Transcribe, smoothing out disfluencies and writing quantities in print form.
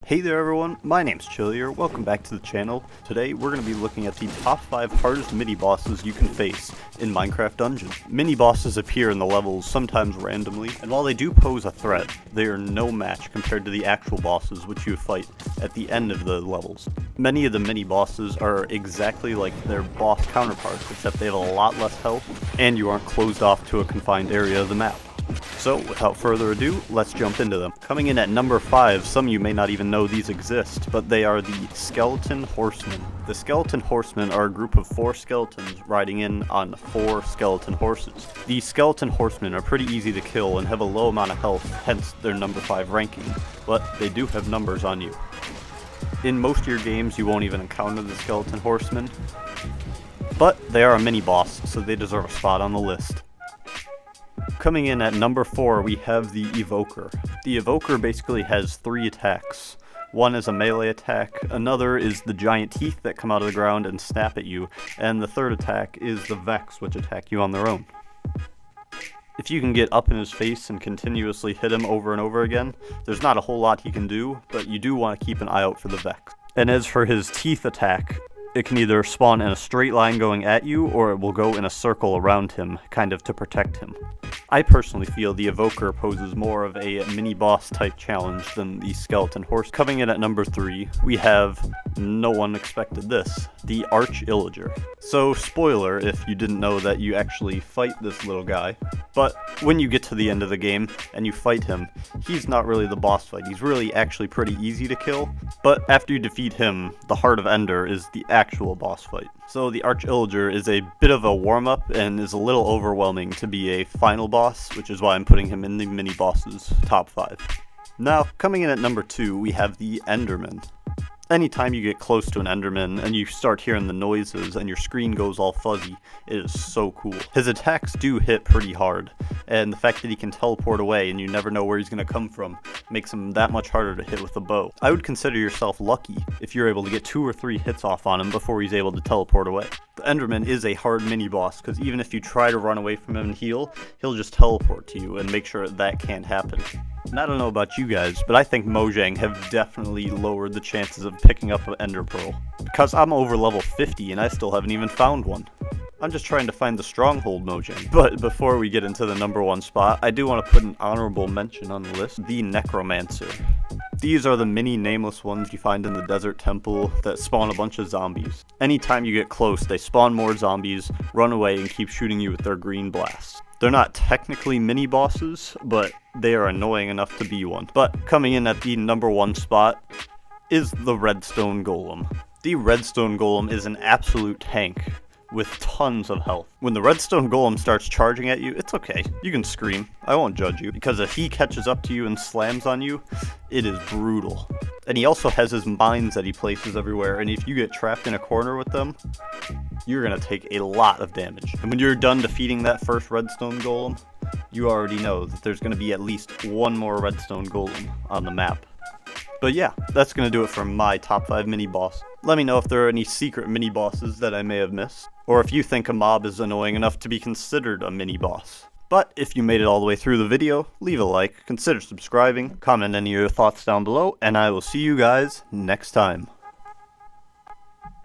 Hey there everyone, my name's Chillier, welcome back to the channel. Today we're going to be looking at the top 5 hardest mini-bosses you can face in Minecraft Dungeon. Mini-bosses appear in the levels sometimes randomly, and while they do pose a threat, they are no match compared to the actual bosses which you fight at the end of the levels. Many of the mini-bosses are exactly like their boss counterparts, except they have a lot less health, and you aren't closed off to a confined area of the map. So, without further ado, let's jump into them. Coming in at number 5, some of you may not even know these exist, but they are the Skeleton Horsemen. The Skeleton Horsemen are a group of 4 skeletons riding in on 4 skeleton horses. The Skeleton Horsemen are pretty easy to kill and have a low amount of health, hence their number 5 ranking, but they do have numbers on you. In most of your games, you won't even encounter the Skeleton Horsemen, but they are a mini-boss, so they deserve a spot on the list. Coming in at number 4, we have the Evoker. The Evoker basically has 3 attacks. One is a melee attack, another is the giant teeth that come out of the ground and snap at you, and the third attack is the Vex, which attack you on their own. If you can get up in his face and continuously hit him over and over again, there's not a whole lot he can do, but you do want to keep an eye out for the Vex. And as for his teeth attack, it can either spawn in a straight line going at you, or it will go in a circle around him, kind of to protect him. I personally feel the Evoker poses more of a mini-boss type challenge than the Skeleton Horse. Coming in at number 3, we have, no one expected this, the Arch Illager. So, spoiler if you didn't know that you actually fight this little guy, but when you get to the end of the game and you fight him, he's not really the boss fight. He's really actually pretty easy to kill, but after you defeat him, the Heart of Ender is the actual boss fight. So the Arch Illager is a bit of a warm-up and is a little overwhelming to be a final boss, which is why I'm putting him in the mini-bosses top 5. Now, coming in at number 2, we have the Enderman. Anytime you get close to an Enderman and you start hearing the noises and your screen goes all fuzzy, it is so cool. His attacks do hit pretty hard, and the fact that he can teleport away and you never know where he's going to come from makes him that much harder to hit with a bow. I would consider yourself lucky if you're able to get 2 or 3 hits off on him before he's able to teleport away. The Enderman is a hard mini-boss, because even if you try to run away from him and heal, he'll just teleport to you and make sure that can't happen. And I don't know about you guys, but I think Mojang have definitely lowered the chances of picking up an Ender Pearl. Because I'm over level 50 and I still haven't even found one. I'm just trying to find the stronghold Mojang. But before we get into the number 1 spot, I do want to put an honorable mention on the list, the Necromancer. These are the mini nameless ones you find in the desert temple that spawn a bunch of zombies. Anytime you get close, they spawn more zombies, run away, and keep shooting you with their green blasts. They're not technically mini-bosses, but they are annoying enough to be one. But coming in at the number 1 spot is the Redstone Golem. The Redstone Golem is an absolute tank with tons of health. When the Redstone Golem starts charging at you, it's okay. You can scream. I won't judge you, because if he catches up to you and slams on you, it is brutal. And he also has his mines that he places everywhere, and if you get trapped in a corner with them, you're gonna take a lot of damage. And when you're done defeating that first Redstone Golem, you already know that there's gonna be at least 1 more Redstone Golem on the map. But yeah, that's gonna do it for my top 5 mini-boss. Let me know if there are any secret mini-bosses that I may have missed, or if you think a mob is annoying enough to be considered a mini-boss. But if you made it all the way through the video, leave a like, consider subscribing, comment any of your thoughts down below, and I will see you guys next time.